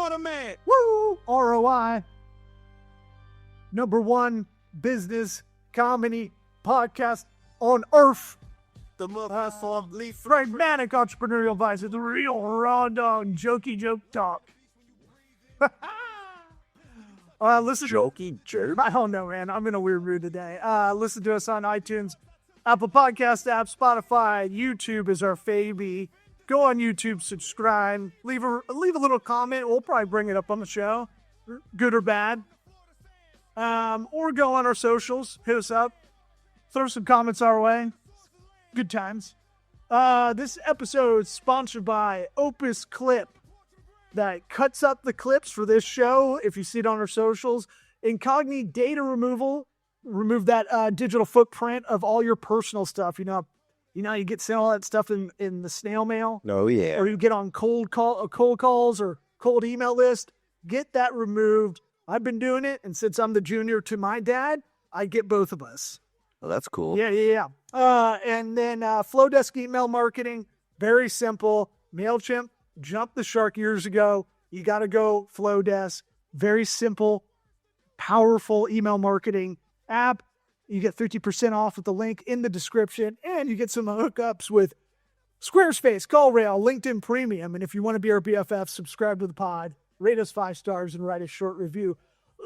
what a man. Woo! ROI. Number one business comedy podcast on earth. The look hustle leaf. Pragmatic entrepreneurial advice. It's real raw dog, jokey joke talk. Listen. Jokey jerk. I don't know, man. I'm in a weird mood today. Listen to us on iTunes, Apple Podcast app, Spotify, YouTube is our favy. Go on YouTube, subscribe, leave a little comment. We'll probably bring it up on the show, good or bad. Or go on our socials, hit us up, throw some comments our way. Good times. This episode is sponsored by Opus Clip, that cuts up the clips for this show. If you see it on our socials, Incogni data removal, remove that digital footprint of all your personal stuff. You know, you get sent all that stuff in the snail mail. Oh yeah. Or you get on cold calls or cold email list. Get that removed. I've been doing it, and since I'm the junior to my dad, I get both of us. Oh, that's cool. Yeah. And then Flowdesk email marketing, very simple. MailChimp jumped the shark years ago. You got to go Flowdesk. Very simple, powerful email marketing app. You get 50% off with the link in the description, and you get some hookups with Squarespace, CallRail, LinkedIn Premium. And if you want to be our BFF, subscribe to the pod, rate us 5 stars, and write a short review.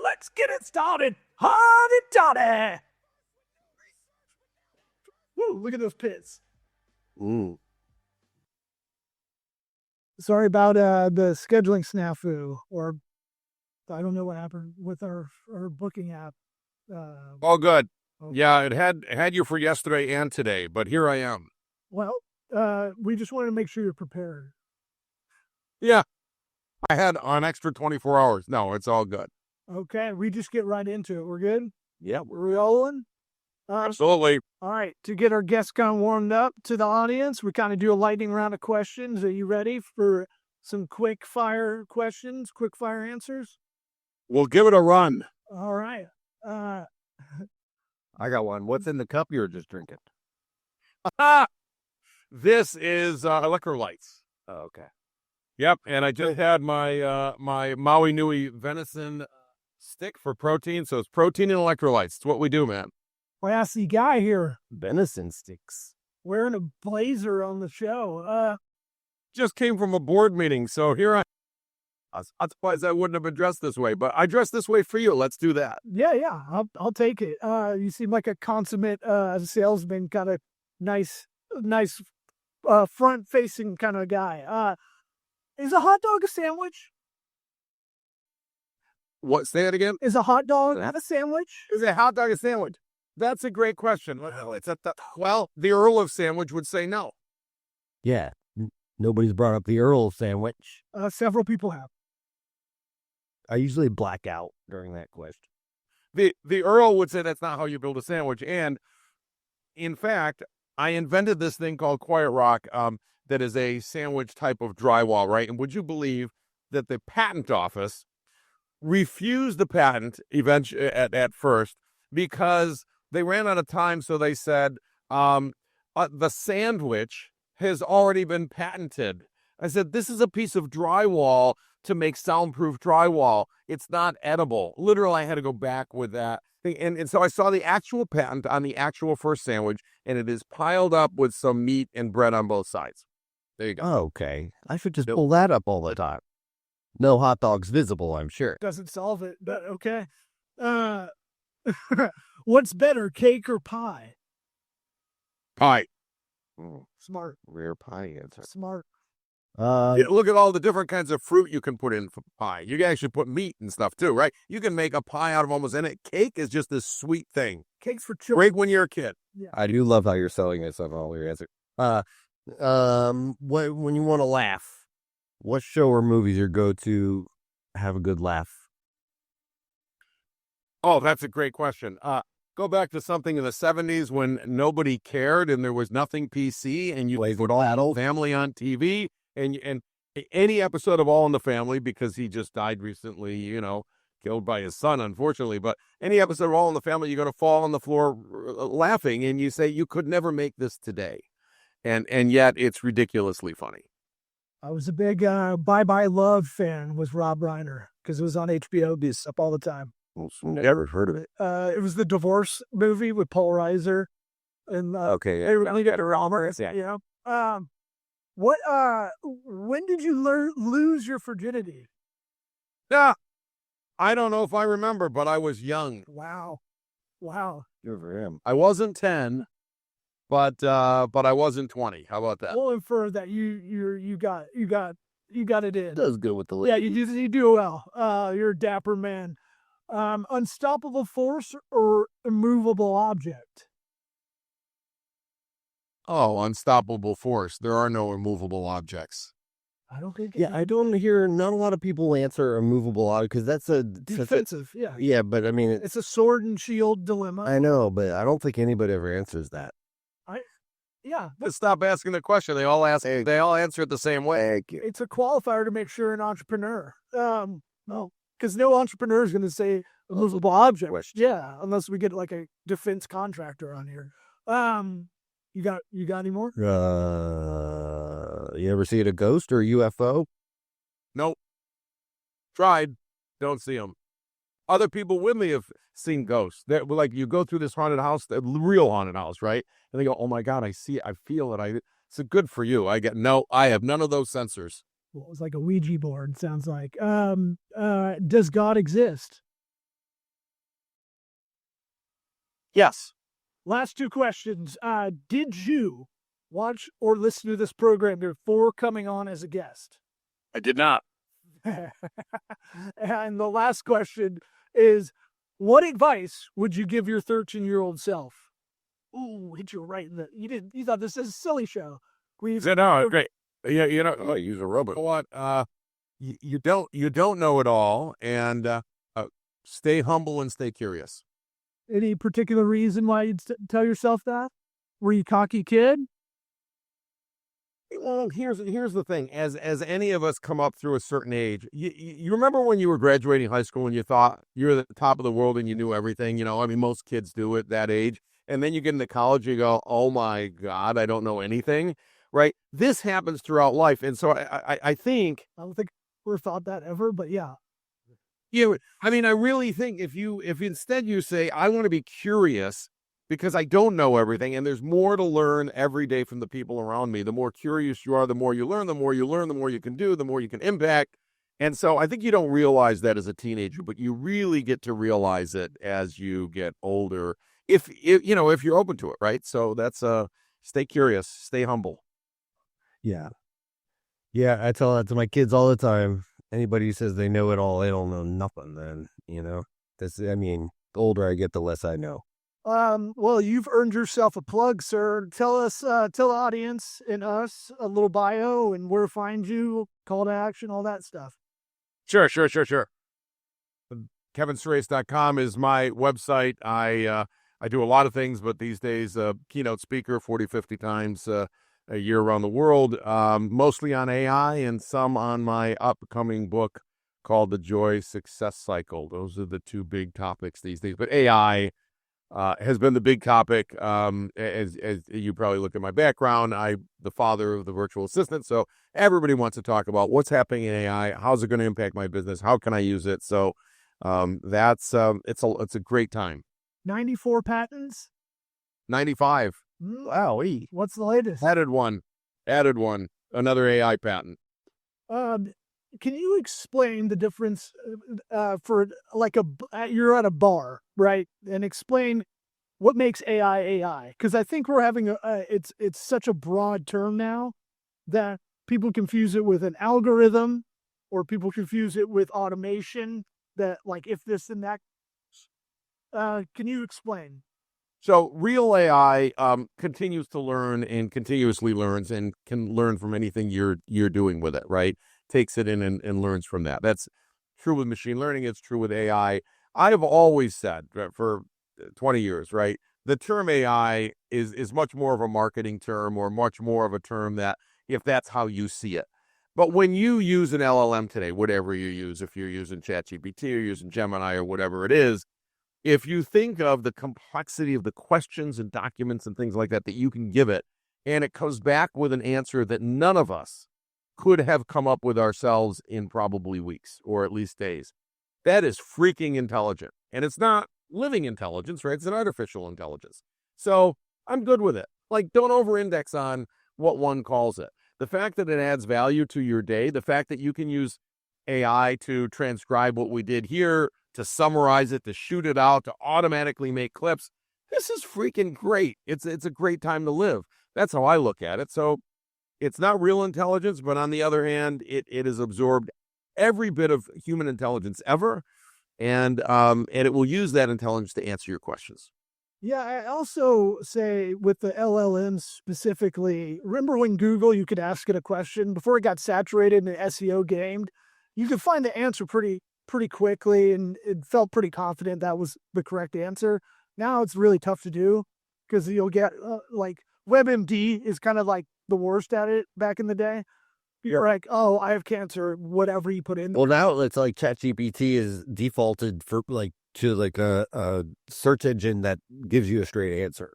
Let's get it started. Hotty toddy. Woo, look at those pits. Ooh. Sorry about the scheduling snafu, or I don't know what happened with our booking app. All good. Okay. Yeah, it had you for yesterday and today, but here I am. Well, we just wanted to make sure you're prepared. Yeah, I had an extra 24 hours. No, it's all good. Okay, we just get right into it. We're good? Yeah. We're rolling? Absolutely. All right, to get our guests kind of warmed up to the audience, we kind of do a lightning round of questions. Are you ready for some quick fire questions, quick fire answers? We'll give it a run. All right. I got one. What's in the cup you were just drinking? This is electrolytes. Oh, okay. Yep, and I just had my my Maui Nui venison stick for protein, so it's protein and electrolytes. It's what we do, man. Well, I see guy here Venison sticks. wearing a blazer on the show. Just came from a board meeting, so here I'm surprised I wouldn't have been dressed this way, but I dressed this way for you. Let's do that. Yeah, I'll take it. You seem like a consummate salesman, kind of nice front-facing kind of guy. Is a hot dog a sandwich? What? Say that again? Is a hot dog a sandwich? Is a hot dog a sandwich? That's a great question. Well, the Earl of Sandwich would say no. Yeah. Nobody's brought up the Earl sandwich. Several people have. I usually black out during that question. The Earl would say that's not how you build a sandwich. And in fact, I invented this thing called Quiet Rock that is a sandwich type of drywall, right? And would you believe that the patent office refused the patent eventually at first because they ran out of time, so they said, the sandwich has already been patented. I said, this is a piece of drywall to make soundproof drywall. It's not edible. Literally, I had to go back with that thing. And so I saw the actual patent on the actual first sandwich, and it is piled up with some meat and bread on both sides. There you go. Oh, okay. I should just pull that up all the time. No hot dogs visible, I'm sure. Doesn't solve it, but okay. What's better, cake or pie? Pie. Smart. Rare pie answer. Smart. Yeah, look at all the different kinds of fruit you can put in for pie. You can actually put meat and stuff too, right? You can make a pie out of almost anything. Cake is just this sweet thing. Cake's for children. Great when you're a kid. Yeah. I do love how you're selling this on all your answers. When you want to laugh, what show or movies your go-to have a good laugh? Oh, that's a great question. Go back to something in the 70s when nobody cared and there was nothing PC and you put All Family on TV and any episode of All in the Family, because he just died recently, killed by his son, unfortunately. But any episode of All in the Family, you're going to fall on the floor laughing and you say, you could never make this today. And yet it's ridiculously funny. I was a big Bye Bye Love fan with Rob Reiner because it was on HBO. This up all the time. Never heard of it. It was the divorce movie with Paul Reiser, and Okay. they really got a Romer. Yeah. What? When did you lose your virginity? Yeah. I don't know if I remember, but I was young. Wow. Good for him. I wasn't 10, but I wasn't 20. How about that? We'll infer that you got it in. Does good with the Yeah, you do well. You're a dapper man. Unstoppable force or immovable object? Oh, unstoppable force. There are no immovable objects. I don't think. Yeah, I don't hear not a lot of people answer a movable object because that's a Defensive. Yeah. Yeah, but I mean, It's a sword and shield dilemma. I know, but I don't think anybody ever answers that. Yeah. Just stop asking the question. They all answer it the same way. It's a qualifier to make sure you're an entrepreneur. Because no entrepreneur is going to say a movable object. Question. Yeah, unless we get like a defense contractor on here. You got any more? You ever see a ghost or a UFO? Nope. Tried. Don't see them. Other people with me have seen ghosts. They're like, you go through this haunted house, the real haunted house, right? And they go, "Oh my God, I see it. I feel it. It's good for you." I have none of those sensors. Well, it was like a Ouija board, sounds like. Does God exist? Yes. Last two questions. Did you watch or listen to this program before coming on as a guest? I did not. And the last question is, what advice would you give your 13-year-old self? Ooh, hit you right in the. You thought this is a silly show. No, great. Yeah, use a robot. What? You don't know it all, and stay humble and stay curious. Any particular reason why you'd tell yourself that? Were you a cocky kid? Well, here's the thing. As any of us come up through a certain age, you remember when you were graduating high school and you thought you were at the top of the world and you knew everything. I mean, most kids do at that age. And then you get into college, you go, "Oh my God, I don't know anything." Right? This happens throughout life, and so I think I don't think we've thought that ever, but yeah. Yeah, I mean, I really think if instead you say, "I want to be curious because I don't know everything, and there's more to learn every day from the people around me." The more curious you are, the more you learn. The more you learn, the more you can do, the more you can impact. And so I think you don't realize that as a teenager, but you really get to realize it as you get older. If you're open to it, right? So that's stay curious, stay humble. Yeah. I tell that to my kids all the time. Anybody who says they know it all, they don't know nothing. Then the older I get, the less I know. Well, you've earned yourself a plug, sir. Tell the audience and us a little bio and where to find you, call to action, all that stuff. Sure. KevinSurace.com is my website. I do a lot of things, but these days, keynote speaker 40, 50 times a year around the world, mostly on AI and some on my upcoming book called The Joy Success Cycle. Those are the two big topics these days. But AI has been the big topic. As you probably look at my background, I'm the father of the virtual assistant. So everybody wants to talk about what's happening in AI. How's it going to impact my business? How can I use it? So it's a great time. 94 patents? 95. Wow. What's the latest? Added one. Another AI patent. Can you explain the difference for like you're at a bar, right? And explain what makes AI? Because I think we're having it's such a broad term now that people confuse it with an algorithm, or people confuse it with automation. That like if this and that. Can you explain? So real AI continues to learn and continuously learns and can learn from anything you're doing with it, right? Takes it in and learns from that. That's true with machine learning. It's true with AI. I have always said for 20 years, right? The term AI is much more of a marketing term, or much more of a term that if that's how you see it. But when you use an LLM today, whatever you use, if you're using ChatGPT or using Gemini or whatever it is, if you think of the complexity of the questions and documents and things like that you can give it, and it comes back with an answer that none of us could have come up with ourselves in probably weeks or at least days. That is freaking intelligent. And it's not living intelligence, right? It's an artificial intelligence. So I'm good with it. Like, don't over-index on what one calls it. The fact that it adds value to your day, the fact that you can use AI to transcribe what we did here, to summarize it, to shoot it out, to automatically make clips, this is freaking great. It's a great time to live. That's how I look at it. So it's not real intelligence, but on the other hand, it has absorbed every bit of human intelligence ever, and it will use that intelligence to answer your questions. Yeah, I also say with the LLMs specifically, remember when Google, you could ask it a question before it got saturated in the SEO game, you could find the answer pretty quickly, and it felt pretty confident that was the correct answer. Now it's really tough to do because you'll get like WebMD is kind of like the worst at it back in the day. You're like, oh, I have cancer, whatever you put in. Well, now it's like ChatGPT is defaulted for to a search engine that gives you a straight answer.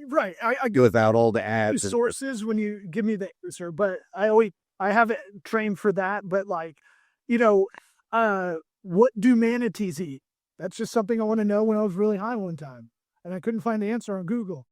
Right. I without all the ads. Sources when you give me the answer, but I have it trained for that. But like, what do manatees eat? That's just something I want to know when I was really high one time, and I couldn't find the answer on Google.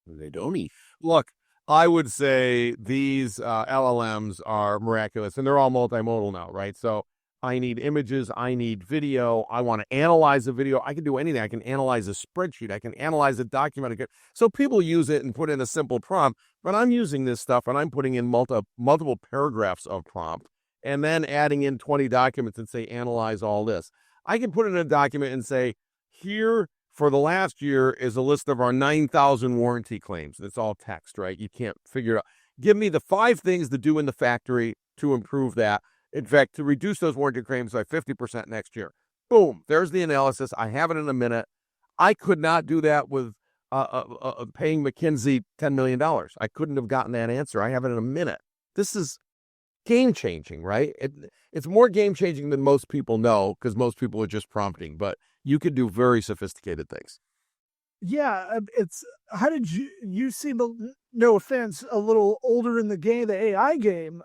They don't eat. Look, I would say these LLMs are miraculous, and they're all multimodal now, right? So I need images, I need video, I want to analyze a video. I can do anything. I can analyze a spreadsheet, I can analyze a document. So people use it and put in a simple prompt, but I'm using this stuff and I'm putting in multiple paragraphs of prompt and then adding in 20 documents and say, analyze all this. I can put in a document and say, here for the last year is a list of our 9,000 warranty claims. It's all text, right? You can't figure it out. Give me the 5 things to do in the factory to improve that. In fact, to reduce those warranty claims by 50% next year. Boom, there's the analysis. I have it in a minute. I could not do that with paying McKinsey $10 million. I couldn't have gotten that answer. I have it in a minute. This is game-changing, right? It's more game-changing than most people know because most people are just prompting, but you could do very sophisticated things. Yeah, how did you seem, no offense, a little older in the game, the AI game.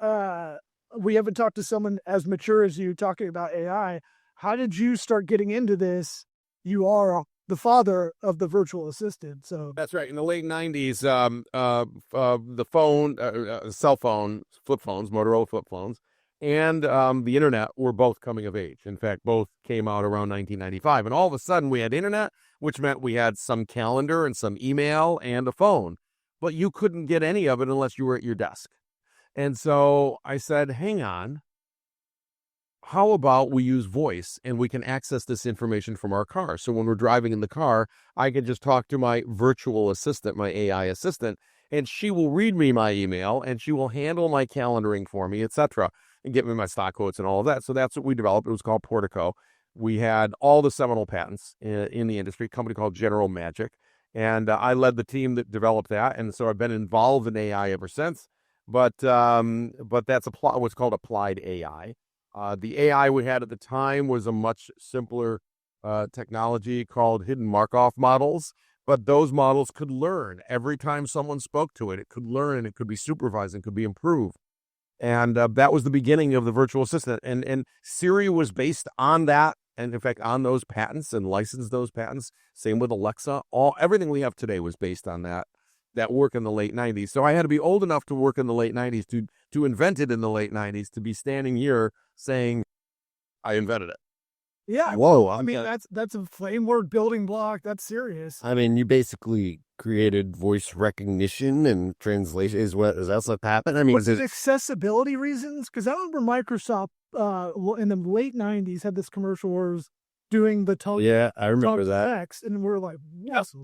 We haven't talked to someone as mature as you talking about AI. How did you start getting into this? You are the father of the virtual assistant. So that's right. In the late 90s, the phone, cell phone, flip phones, Motorola flip phones, and the internet were both coming of age. In fact, both came out around 1995. And all of a sudden we had internet, which meant we had some calendar and some email and a phone. But you couldn't get any of it unless you were at your desk. And so I said, hang on, how about we use voice and we can access this information from our car? So when we're driving in the car, I can just talk to my virtual assistant, my AI assistant, and she will read me my email and she will handle my calendaring for me, etc., and get me my stock quotes and all of that. So that's what we developed. It was called Portico. We had all the seminal patents in the industry, a company called General Magic. And I led the team that developed that. And so I've been involved in AI ever since. But that's what's called applied AI. The AI we had at the time was a much simpler technology called hidden Markov models. But those models could learn every time someone spoke to it. It could learn and it could be supervised and could be improved. And that was the beginning of the virtual assistant. And Siri was based on that. And in fact, on those patents and licensed those patents. Same with Alexa. Everything we have today was based on that work in the late 90s. So I had to be old enough to work in the late 90s to invent it in the late 90s, to be standing here saying, I invented it. Yeah. Whoa. I mean, that's a framework building block. That's serious. I mean, you basically created voice recognition and translation. Is that what happened? I mean, was it accessibility reasons? Because I remember Microsoft in the late 90s had this commercial where it was doing the tone. Yeah, I remember that. Text, and we're like, yes.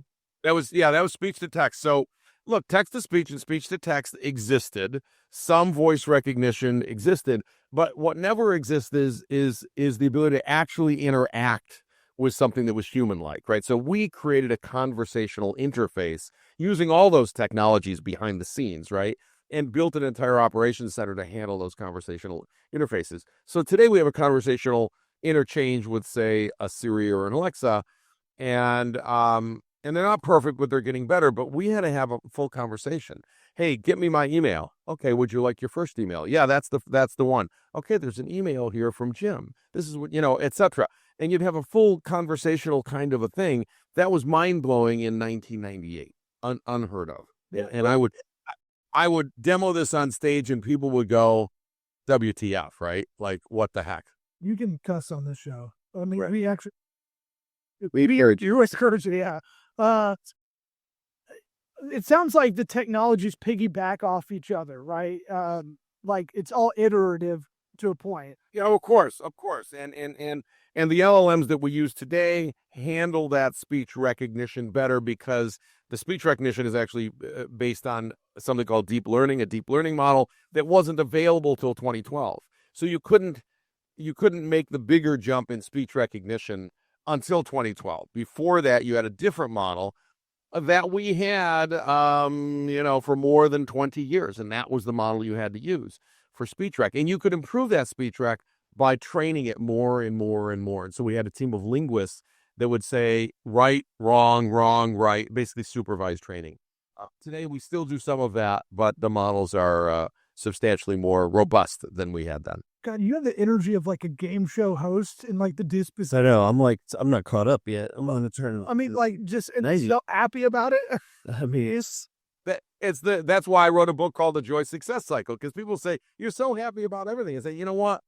That was speech to text. So look, text to speech and speech to text existed. Some voice recognition existed, but what never exists is the ability to actually interact with something that was human-like, right? So we created a conversational interface using all those technologies behind the scenes, right? And built an entire operations center to handle those conversational interfaces. So today we have a conversational interchange with, say, a Siri or an Alexa, and And they're not perfect, but they're getting better. But we had to have a full conversation. Hey, get me my email. Okay, would you like your first email? Yeah, that's the one. Okay, there's an email here from Jim. This is what, etc. And you'd have a full conversational kind of a thing. That was mind-blowing in 1998. Unheard of. Yeah. And I would demo this on stage and people would go, WTF, right? Like, what the heck? You can cuss on this show. I mean, Right. we actually, We encourage you encourage it, yeah. It sounds like the technologies piggyback off each other, right? Like it's all iterative to a point. Yeah, of course. And the LLMs that we use today handle that speech recognition better because the speech recognition is actually based on something called deep learning, a deep learning model that wasn't available till 2012. So you couldn't make the bigger jump in speech recognition until 2012. Before that, you had a different model that we had, for more than 20 years. And that was the model you had to use for speech rec. And you could improve that speech rec by training it more and more and more. And so we had a team of linguists that would say right, wrong, right, basically supervised training. Today, we still do some of that, but the models are substantially more robust than we had then. God, you have the energy of like a game show host in like the disposition. I know. I'm not caught up yet. I'm on the turn. I mean, like just Nice. so happy about it. I mean, That's why I wrote a book called The Joy Success Cycle, because people say, you're so happy about everything. I say, you know what?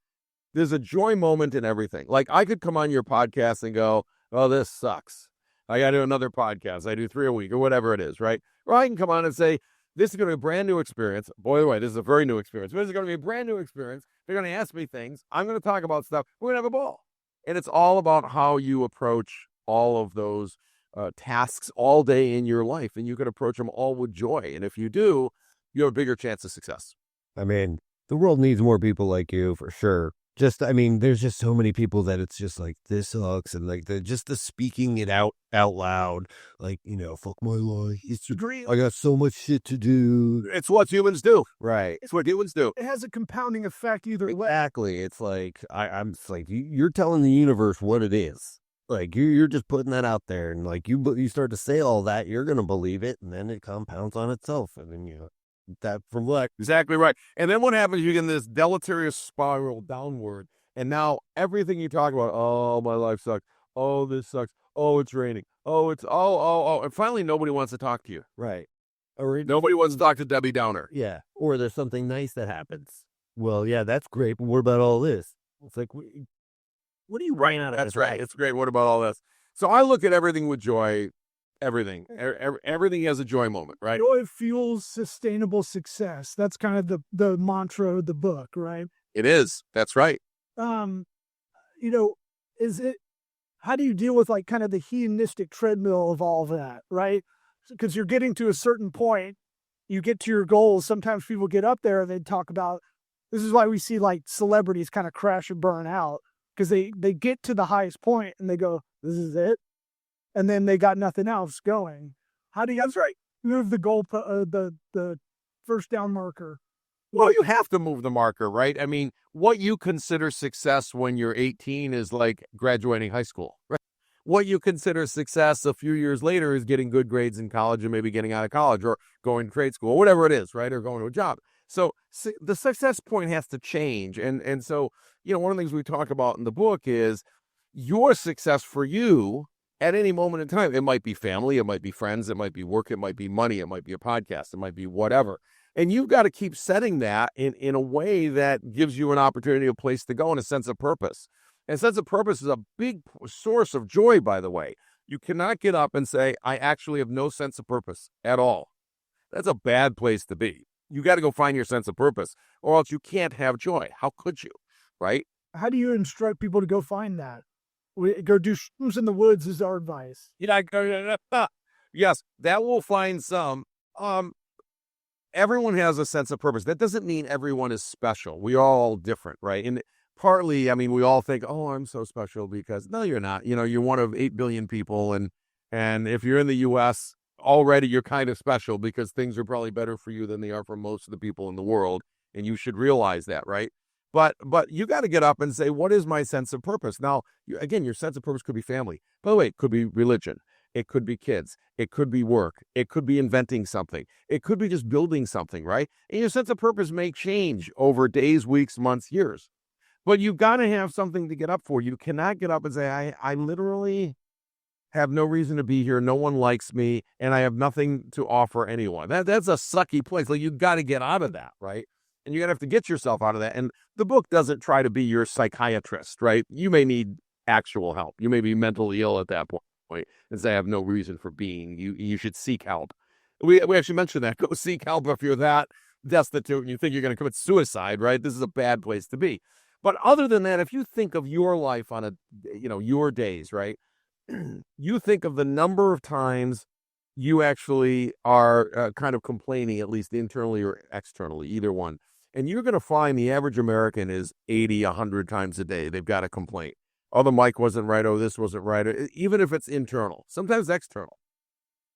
There's a joy moment in everything. Like I could come on your podcast and go, oh, this sucks. I got to do another podcast. I do 3 a week or whatever it is, right? Or I can come on and say, this is going to be a brand new experience. By the way, this is a very new experience. But this is going to be a brand new experience. They're going to ask me things. I'm going to talk about stuff. We're going to have a ball. And it's all about how you approach all of those tasks all day in your life. And you can approach them all with joy. And if you do, you have a bigger chance of success. I mean, the world needs more people like you for sure. There's just so many people that it's just like, this sucks. And like the speaking it out loud, like, fuck my life. I got so much shit to do. It's what humans do. Right. It's what humans do. It has a compounding effect either way. Exactly. It's like, I'm just like, you're telling the universe what it is. Like you're just putting that out there. And like you start to say all that, you're going to believe it. And then it compounds on itself. And then that from what exactly right. And then what happens? You get in this deleterious spiral downward, and now everything you talk about, oh, my life sucks, oh, this sucks, oh, it's raining, oh, it's and finally nobody wants to talk to you. Right. Or nobody wants to talk to Debbie Downer. Yeah. Or there's something nice that happens. Well, yeah, that's great, but what about all this? It's like, what are you writing out of? That's right. It's great. What about all this? So I look at everything with joy. Everything has a joy moment, right? Joy fuels sustainable success. That's kind of the mantra of the book, right? It is. That's right. Is it, how do you deal with like kind of the hedonistic treadmill of all that, right? Because you're getting to a certain point, you get to your goals. Sometimes people get up there and they talk about, this is why we see like celebrities kind of crash and burn out, because they get to the highest point and they go, this is it. And then they got nothing else going. How do you move the goal, the first down marker? Well, you have to move the marker, right? I mean, what you consider success when you're 18 is like graduating high school, right? What you consider success a few years later is getting good grades in college and maybe getting out of college or going to trade school or whatever it is, right? Or going to a job. So the success point has to change. And so, one of the things we talk about in the book is your success for you at any moment in time. It might be family, it might be friends, it might be work, it might be money, it might be a podcast, it might be whatever. And you've got to keep setting that in a way that gives you an opportunity, a place to go, and a sense of purpose. And a sense of purpose is a big source of joy, by the way. You cannot get up and say, I actually have no sense of purpose at all. That's a bad place to be. You got to go find your sense of purpose, or else you can't have joy. How could you, right? How do you instruct people to go find that? Go do shrooms in the woods is our advice. Yes, that will find some. Everyone has a sense of purpose. That doesn't mean everyone is special. We are all different, right? And partly, we all think, oh, I'm so special because, no, you're not. You're one of 8 billion people. And if you're in the U.S., already you're kind of special because things are probably better for you than they are for most of the people in the world. And you should realize that, right? But you got to get up and say, what is my sense of purpose? Now, again, your sense of purpose could be family. By the way, it could be religion. It could be kids. It could be work. It could be inventing something. It could be just building something, right? And your sense of purpose may change over days, weeks, months, years. But you've got to have something to get up for. You cannot get up and say, I literally have no reason to be here. No one likes me, and I have nothing to offer anyone. That's a sucky place. Like, you've got to get out of that, right? And you're going to have to get yourself out of that. And the book doesn't try to be your psychiatrist, right? You may need actual help. You may be mentally ill at that point and say, I have no reason for being. You should seek help. We actually mentioned that. Go seek help if you're that destitute and you think you're going to commit suicide, right? This is a bad place to be. But other than that, if you think of your life on your days, right? You think of the number of times you actually are kind of complaining, at least internally or externally, either one. And you're going to find the average American is 80, 100 times a day. They've got a complaint. Oh, the mic wasn't right. Oh, this wasn't right. Even if it's internal, sometimes external.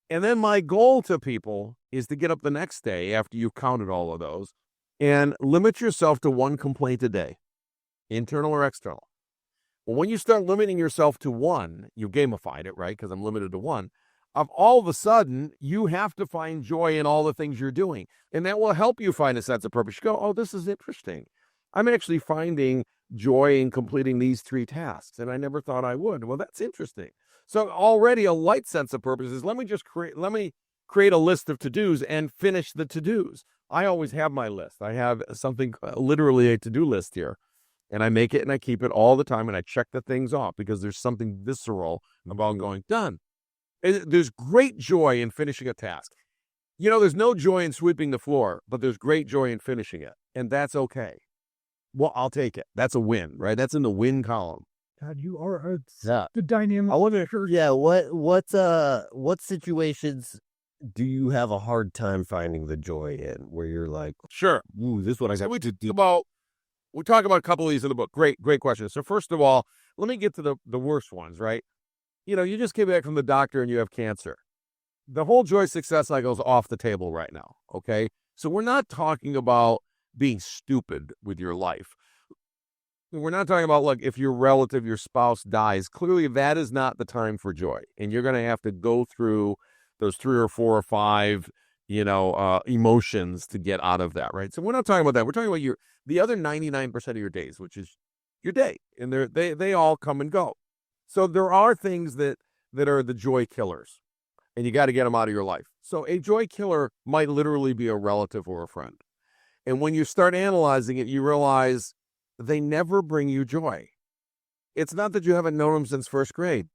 And then my goal to people is to get up the next day after you've counted all of those and limit yourself to one complaint a day, internal or external. Well, when you start limiting yourself to one, you gamified it, right? Because I'm limited to one. All of a sudden, you have to find joy in all the things you're doing. And that will help you find a sense of purpose. You go, oh, this is interesting. I'm actually finding joy in completing these 3 tasks, and I never thought I would. Well, that's interesting. So already a light sense of purpose is let me create a list of to-dos and finish the to-dos. I always have my list. I have something, literally a to-do list here. And I make it and I keep it all the time and I check the things off because there's something visceral about going, done. There's great joy in finishing a task. There's no joy in sweeping the floor, but there's great joy in finishing it. And that's okay. Well, I'll take it. That's a win, right? That's in the win column. God, you are Yeah. the dynamic. I wonder, yeah, what situations do you have a hard time finding the joy in where you're like, Sure. ooh, this is what I got. We talk about a couple of these in the book. Great question. So first of all, let me get to the worst ones, right? You just came back from the doctor and you have cancer. The whole joy success cycle is off the table right now, okay? So we're not talking about being stupid with your life. We're not talking about, like, if your relative, your spouse dies. Clearly, that is not the time for joy. And you're going to have to go through those 3 or 4 or 5, emotions to get out of that, right? So we're not talking about that. We're talking about the other 99% of your days, which is your day. And they all come and go. So there are things that are the joy killers, and you got to get them out of your life. So a joy killer might literally be a relative or a friend. And when you start analyzing it, you realize they never bring you joy. It's not that you haven't known them since first grade.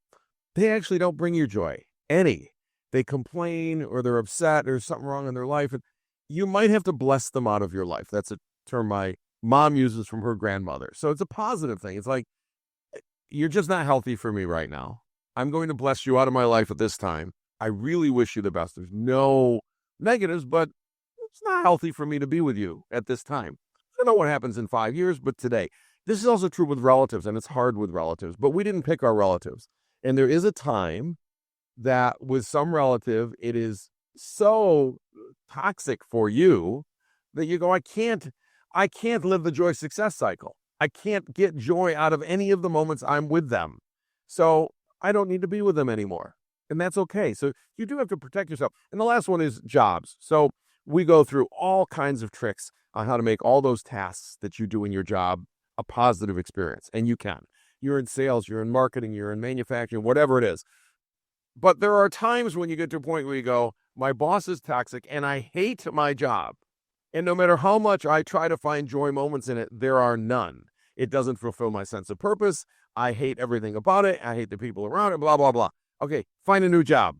They actually don't bring you joy, any. They complain or they're upset, there's something wrong in their life. And you might have to bless them out of your life. That's a term my mom uses from her grandmother. So it's a positive thing. It's like, you're just not healthy for me right now. I'm going to bless you out of my life at this time. I really wish you the best. There's no negatives, but it's not healthy for me to be with you at this time. I don't know what happens in 5 years, but today. This is also true with relatives, and it's hard with relatives, but we didn't pick our relatives. And there is a time that with some relative, it is so toxic for you that you go, I can't live the joy success cycle. I can't get joy out of any of the moments I'm with them. So I don't need to be with them anymore. And that's okay. So you do have to protect yourself. And the last one is jobs. So we go through all kinds of tricks on how to make all those tasks that you do in your job a positive experience. And you can. You're in sales, you're in marketing, you're in manufacturing, whatever it is. But there are times when you get to a point where you go, my boss is toxic and I hate my job. And no matter how much I try to find joy moments in it, there are none. It doesn't fulfill my sense of purpose. I hate everything about it. I hate the people around it, blah, blah, blah. Okay, find a new job.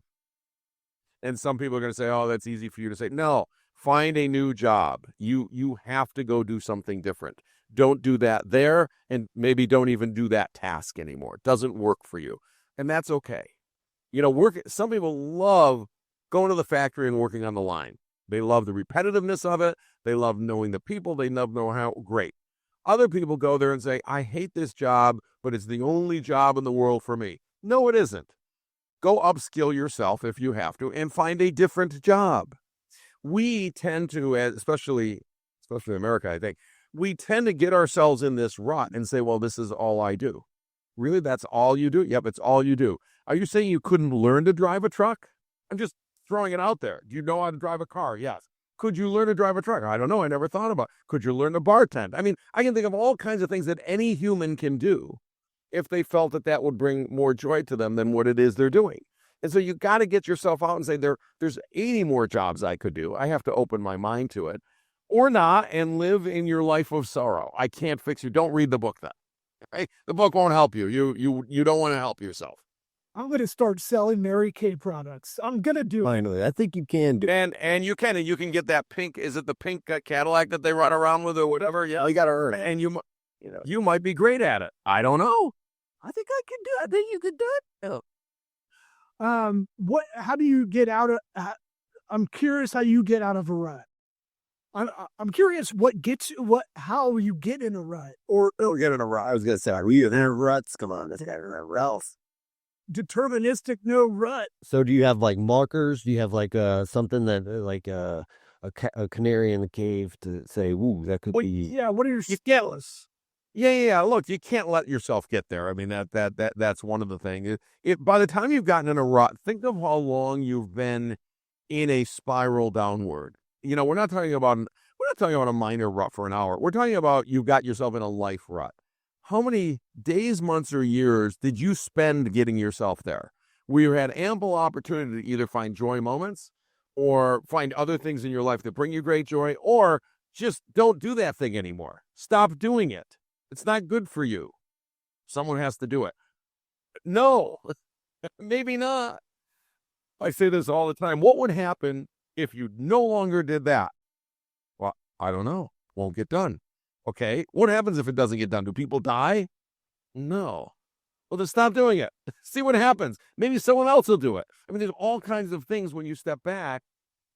And some people are going to say, oh, that's easy for you to say. No, find a new job. You have to go do something different. Don't do that there, and maybe don't even do that task anymore. It doesn't work for you. And that's okay. Some people love going to the factory and working on the line. They love the repetitiveness of it. They love knowing the people. They love knowing how great. Other people go there and say, I hate this job, but it's the only job in the world for me. No, it isn't. Go upskill yourself if you have to and find a different job. We tend to, especially in America, I think, we tend to get ourselves in this rut and say, well, this is all I do. Really, that's all you do? Yep, it's all you do. Are you saying you couldn't learn to drive a truck? I'm just throwing it out there. Do you know how to drive a car? Yes. Could you learn to drive a truck? I don't know. I never thought about it. Could you learn to bartend? I mean, I can think of all kinds of things that any human can do if they felt that that would bring more joy to them than what it is they're doing. And so you got to get yourself out and say, there's 80 more jobs I could do. I have to open my mind to it or not and live in your life of sorrow. I can't fix you. Don't read the book then. Right? The book won't help you. You don't want to help yourself. I'm going to start selling Mary Kay products. I'm going to do it. Finally, I think you can do. And you can get that pink. Is it the pink Cadillac that they run around with or whatever? Yeah, You got to earn it. and you might be great at it. I don't know. I think I can do it. I think you could do it. Oh. How do you get out of, I'm curious how you get out of a rut. I'm curious how you get in a rut. Or get in a rut. I was going to say, are we in a ruts? Come on, let's get in a ruts. Deterministic, no rut. So do you have like markers? Do you have like something that like a canary in the cave to say, ooh, that could be. Yeah, what are your skills? Yeah. Look, you can't let yourself get there. I mean, that's one of the things. By the time you've gotten in a rut, think of how long you've been in a spiral downward. We're not talking about a minor rut for an hour. We're talking about you've got yourself in a life rut. How many days, months, or years did you spend getting yourself there? Where you had ample opportunity to either find joy moments or find other things in your life that bring you great joy, or just don't do that thing anymore. Stop doing it. It's not good for you. Someone has to do it. No, maybe not. I say this all the time. What would happen if you no longer did that? Well, I don't know. Won't get done. Okay. What happens if it doesn't get done? Do people die? No. Well, then stop doing it. See what happens. Maybe someone else will do it. I mean, there's all kinds of things when you step back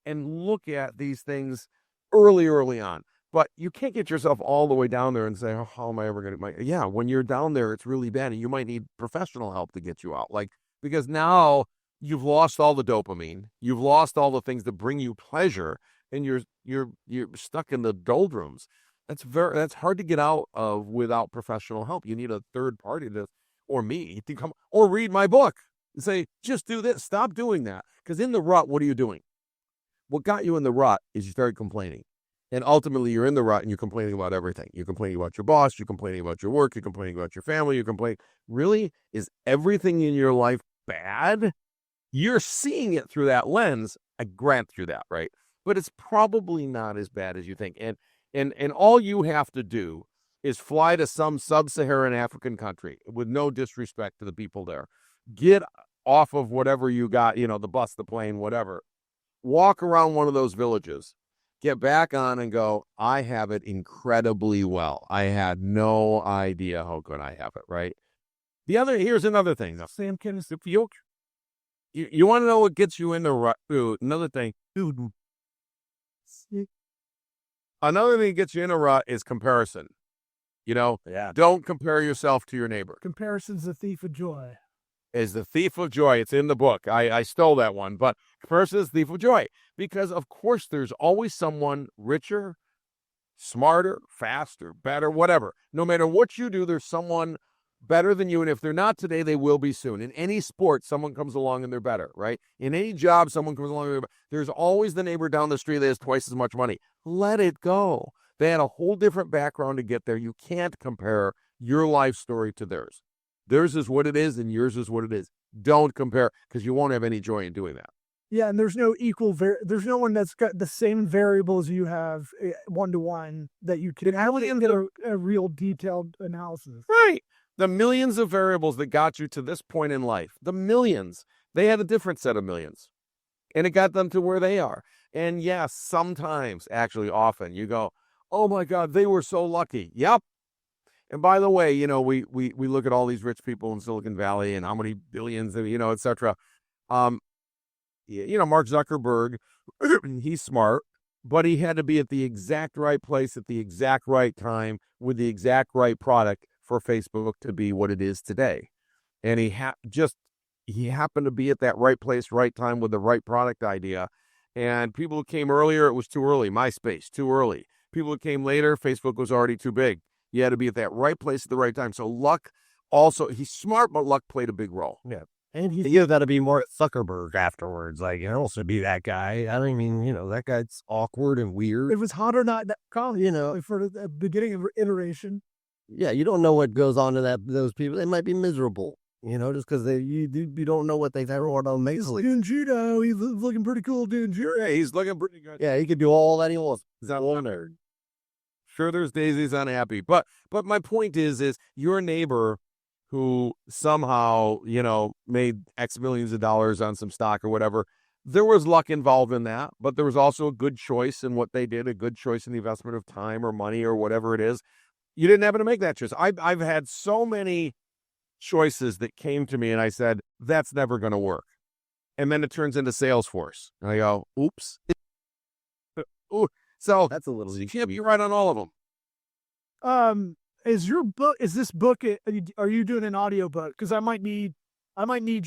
and look at these things early on. But you can't get yourself all the way down there and say, oh, how am I ever going to? Yeah, when you're down there, it's really bad. And you might need professional help to get you out. Because now you've lost all the dopamine. You've lost all the things that bring you pleasure. And you're stuck in the doldrums. That's hard to get out of without professional help. You need a third party or me to come or read my book and say, just do this. Stop doing that. Because in the rut, what are you doing? What got you in the rut is you started complaining. And ultimately, you're in the rut and you're complaining about everything. You're complaining about your boss. You're complaining about your work. You're complaining about your family. Really? Is everything in your life bad? You're seeing it through that lens. I grant you that, right? But it's probably not as bad as you think. And all you have to do is fly to some sub-Saharan African country with no disrespect to the people there. Get off of whatever you got, the bus, the plane, whatever. Walk around one of those villages. Get back on and go, I have it incredibly well. I had no idea how good I have it, right? Here's another thing. Sam Kenneth. You want to know what gets you in the rut? Another thing. Another thing that gets you in a rut is comparison. Yeah. Don't compare yourself to your neighbor. Comparison's the thief of joy. Is the thief of joy. It's in the book. I stole that one, but comparison is the thief of joy. Because, of course, there's always someone richer, smarter, faster, better, whatever. No matter what you do, there's someone better than you. And if they're not today, they will be soon. In any sport, someone comes along and they're better, right? In any job, someone comes along and they're better. There's always the neighbor down the street that has twice as much money. Let it go. They had a whole different background to get there. You can't compare your life story to theirs. Theirs is what it is and yours is what it is. Don't compare because you won't have any joy in doing that. Yeah, and there's no there's no one that's got the same variables you have one-to-one that you can get a real detailed analysis. Right. The millions of variables that got you to this point in life, the millions, they had a different set of millions. And it got them to where they are. And yes, sometimes, actually often, you go, oh my God, they were so lucky. Yep. And by the way, we look at all these rich people in Silicon Valley and how many billions, et cetera. Mark Zuckerberg, he's smart, but he had to be at the exact right place at the exact right time with the exact right product for Facebook to be what it is today. And he happened to be at that right place, right time with the right product idea. And people who came earlier, it was too early. MySpace, too early. People who came later, Facebook was already too big. You had to be at that right place at the right time. So luck also, he's smart, but luck played a big role. Yeah. And you got to be more Zuckerberg afterwards. Like, you also be that guy. I mean, that guy's awkward and weird. It was hot or not, for the beginning of iteration. Yeah, you don't know what goes on to those people. They might be miserable, just because you don't know what they wrote on amazingly. Doing judo, he's looking pretty cool doing judo. Yeah, he's looking pretty good. Yeah, he could do all that he wants. He's not one nerd. Sure, there's days he's unhappy, but my point is your neighbor who somehow made X millions of dollars on some stock or whatever. There was luck involved in that, but there was also a good choice in what they did, a good choice in the investment of time or money or whatever it is. You didn't happen to make that choice. I've had so many choices that came to me and I said, that's never going to work. And then it turns into Salesforce. And I go, oops. Ooh. So that's a little. You can't be right on all of them. Is this book, are you doing an audio book? Because I might need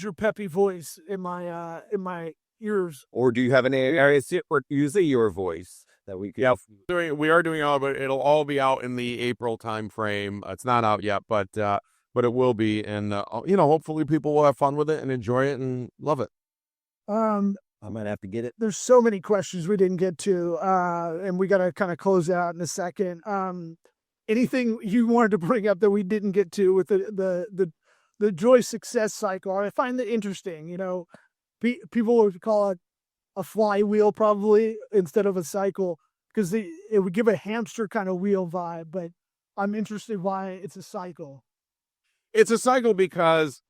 your peppy voice in my ears. Or do you have an area or using your voice that we could? Yeah, we are doing all, but it'll all be out in the April time frame. It's not out yet, but it will be, and hopefully people will have fun with it and enjoy it and love it. I might have to get it. There's so many questions we didn't get to, and we got to kind of close out in a second. Anything you wanted to bring up that we didn't get to with the joy success cycle? I find that interesting. People would call it a flywheel probably instead of a cycle because it would give a hamster kind of wheel vibe. But I'm interested why it's a cycle. It's a cycle because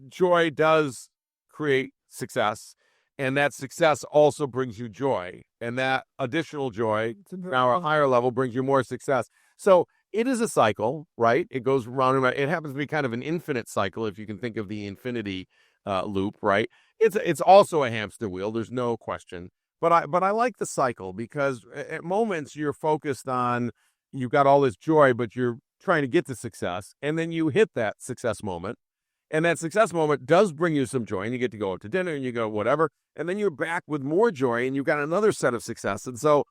joy does create success. And that success also brings you joy. And that additional joy, now a higher level, brings you more success. So it is a cycle, right? It goes round and round. It happens to be kind of an infinite cycle, if you can think of the infinity loop, right? It's also a hamster wheel. There's no question. But I like the cycle because at moments you're focused on, you've got all this joy, but you're trying to get to success. And then you hit that success moment. And that success moment does bring you some joy, and you get to go out to dinner and you go whatever. And then you're back with more joy and you've got another set of success. And so,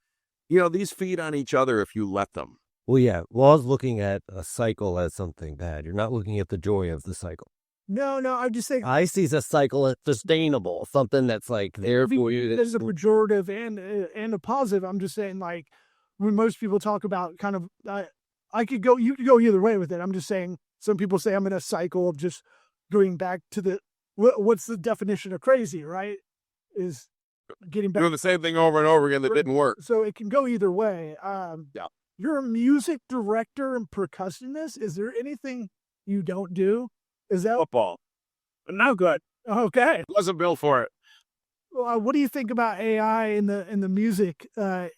these feed on each other if you let them. Well, yeah. Well, I was looking at a cycle as something bad. You're not looking at the joy of the cycle. No, I'm just saying. I see the cycle as sustainable, something that's like there for you. There's a pejorative and a positive. I'm just saying, like, when most people talk about kind of, you could go either way with it. I'm just saying, some people say I'm in a cycle of just going back to what's the definition of crazy, right? Is getting back. Doing the same thing over and over again that didn't work. So it can go either way. Yeah. You're a music director and percussionist. Is there anything you don't do? Is that football? No good. Okay. Wasn't built for it. What do you think about AI in the music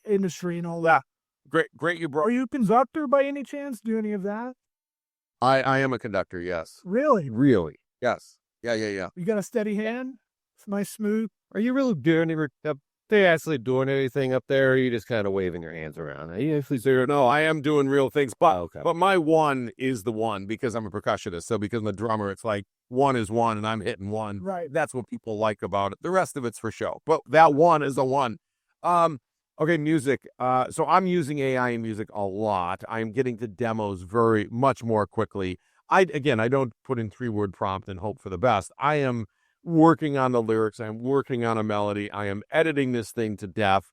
industry and all that? Great. You brought. Are you a conductor by any chance? Do any of that? I am a conductor. Yes. Really? Really? Yes. Yeah. You got a steady hand? It's nice, smooth. Are you really doing they actually doing anything up there? Or are you just kind of waving your hands around? Are you actually serious? No, I am doing real things, but okay. But my one is the one because I'm a percussionist. So because I'm a drummer, it's like one is one and I'm hitting one. Right. That's what people like about it. The rest of it's for show. But that one is the one. Okay, music. So I'm using AI in music a lot. I'm getting to demos very much more quickly. I don't put in 3-word prompt and hope for the best. I am working on the lyrics. I'm working on a melody. I am editing this thing to death.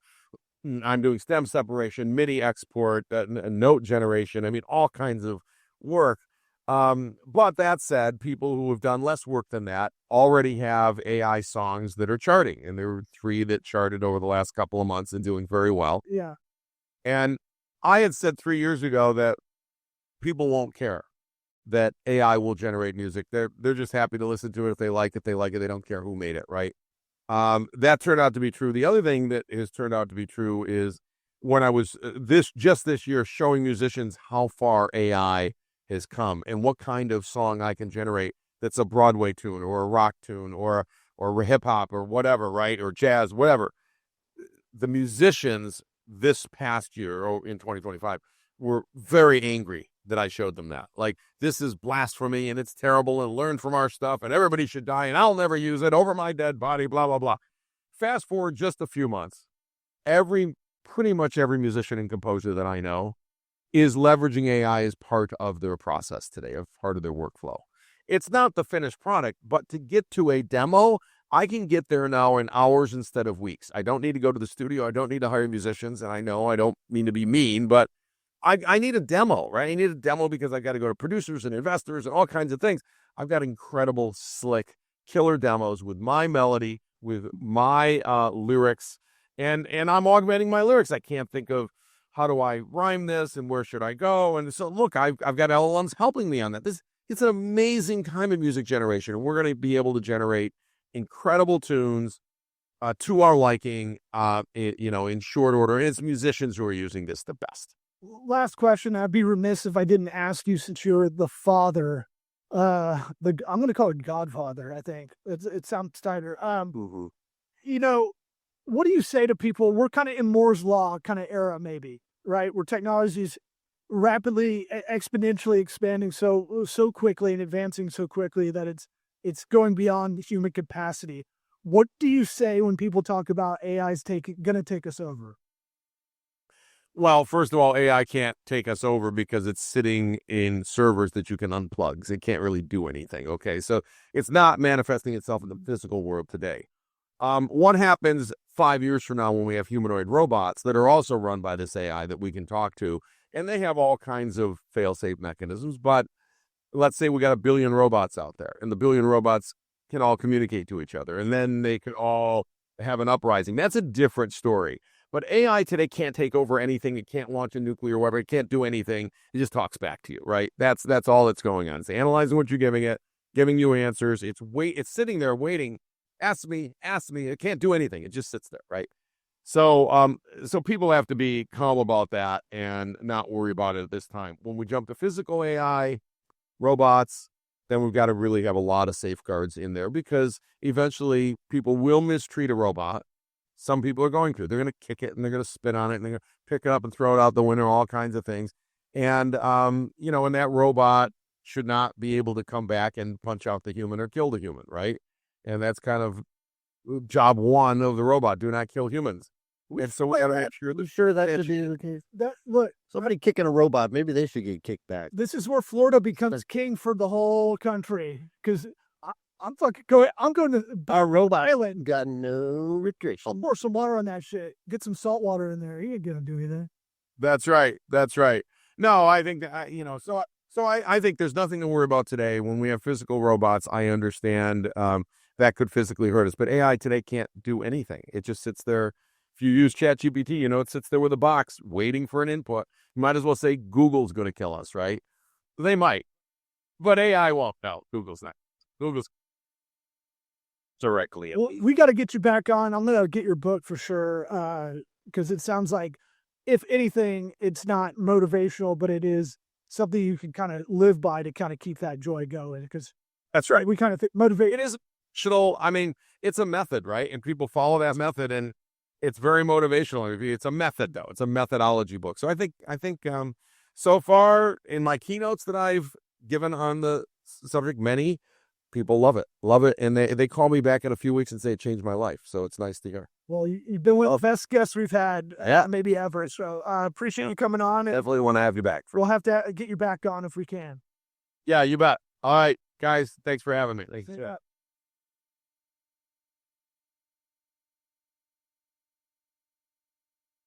I'm doing stem separation, MIDI export, note generation. I mean, all kinds of work. But that said, people who have done less work than that already have AI songs that are charting. And there were 3 that charted over the last couple of months and doing very well. Yeah. And I had said 3 years ago that people won't care that AI will generate music. They're just happy to listen to it. If they like it, they like it. They don't care who made it, right? That turned out to be true. The other thing that has turned out to be true is when I was this year showing musicians how far AI has come and what kind of song I can generate that's a Broadway tune or a rock tune or hip hop or whatever, right? Or jazz, whatever. The musicians this past year or in 2025 were very angry that I showed them that. Like, this is blasphemy and it's terrible and learn from our stuff and everybody should die and I'll never use it over my dead body, blah, blah, blah. Fast forward just a few months. Pretty much every musician and composer that I know is leveraging AI as part of their process today, as part of their workflow. It's not the finished product, but to get to a demo, I can get there now in hours instead of weeks. I don't need to go to the studio. I don't need to hire musicians. And I know I don't mean to be mean, but I need a demo, right? I need a demo because I got to go to producers and investors and all kinds of things. I've got incredible, slick, killer demos with my melody, with my lyrics, and I'm augmenting my lyrics. I can't think of how do I rhyme this and where should I go. And so look, I've got LLMs helping me on that. It's an amazing time in music generation, and we're going to be able to generate incredible tunes to our liking, in short order. And it's musicians who are using this the best. Last question. I'd be remiss if I didn't ask you, since you're the father, I'm going to call it Godfather. I think it sounds tighter. What do you say to people? We're kind of in Moore's Law kind of era, maybe, right? Where technology is rapidly, exponentially expanding so quickly and advancing so quickly that it's going beyond human capacity. What do you say when people talk about AI's going to take us over? Well, first of all, AI can't take us over because it's sitting in servers that you can unplug. It can't really do anything. Okay, so it's not manifesting itself in the physical world today. What happens 5 years from now when we have humanoid robots that are also run by this AI that we can talk to, and they have all kinds of fail-safe mechanisms, but let's say we got 1 billion robots out there, and the 1 billion robots can all communicate to each other, and then they could all have an uprising. That's a different story. But AI today can't take over anything. It can't launch a nuclear weapon. It can't do anything. It just talks back to you, right? That's all that's going on. It's analyzing what you're giving it, giving you answers. It's sitting there waiting. Ask me. It can't do anything. It just sits there, right? So people have to be calm about that and not worry about it at this time. When we jump to physical AI, robots, then we've got to really have a lot of safeguards in there, because eventually people will mistreat a robot. Some people are going to. They're going to kick it and they're going to spit on it and they're going to pick it up and throw it out the window, all kinds of things. And, and that robot should not be able to come back and punch out the human or kill the human, right? And that's kind of job one of the robot: do not kill humans. And so we got to make sure I'm sure that should be the case. Look, Somebody kicking a robot, maybe they should get kicked back. this is where Florida becomes king for the whole country, because I'm fucking going. I'm going to Our robot Island. got no I'll restriction. pour some water on that shit. Get some salt water in there. He ain't gonna do anything. That's right. No, I think that, so I think there's nothing to worry about today. When we have physical robots, I understand that could physically hurt us, but AI today can't do anything. It just sits there. If you use ChatGPT, it sits there with a box waiting for an input. You might as well say Google's going to kill us, right? They might, but AI won't. No, Google's not. Google's directly. Well, we got to get you back on. I'm gonna get your book for sure, because it sounds like, if anything, it's not motivational, but it is something you can kind of live by to kind of keep that joy going. Because That's right. we kind of motivate. It is emotional. I mean, it's a method, right? And people follow that method, and it's very motivational. It's a method, though. It's a methodology book. So I think so far in my keynotes that I've given on the subject, many people love it, and they call me back in a few weeks and say it changed my life. So it's nice to hear. Well, you've been one of the best guests we've had, maybe ever. So I appreciate you coming on. And Definitely want to have you back. we'll have to get you back on if we can. Yeah, you bet. All right, guys, thanks for having me. Thanks. Yeah.